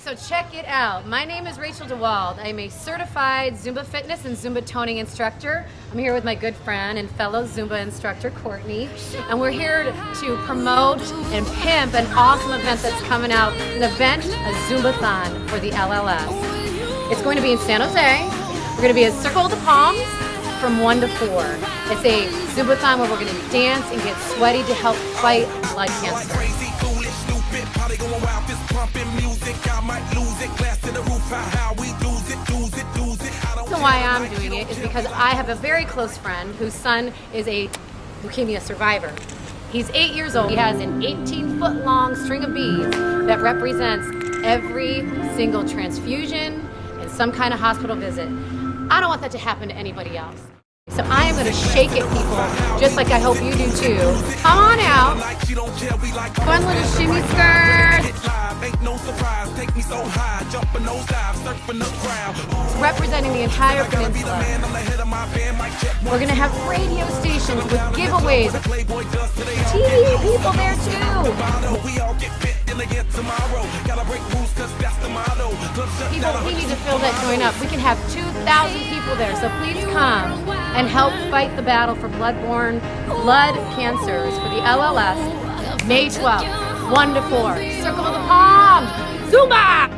So check it out. My name is Rachel DeWald. I'm a certified Zumba fitness and Zumba toning instructor. I'm here with my good friend and fellow Zumba instructor, Courtney. And we're here to promote and pimp an awesome event that's coming out, an event, a Zumbathon for the LLS. It's going to be in San Jose. We're going to be at Circle of the Palms from 1 to 4. It's a Zumbathon where we're going to dance and get sweaty to help fight blood cancer. The reason why I'm doing it is because I have a very close friend whose son is a leukemia survivor. He's 8 years old. He has an 18-foot long string of beads that represents every single transfusion and some kind of hospital visit. I don't want that to happen to anybody else. So I am going to shake it, people, just like I hope you do too. Come on out. Fun little shimmy skirt. Representing the entire peninsula. We're going to have radio stations with giveaways. TV people there too. People, we need to fill that joint up. We can have 2,000 people there, so please come and help fight the battle for blood-borne blood cancers for the LLS, May 12th, 1 to 4. Circle of the Palms, Zumba!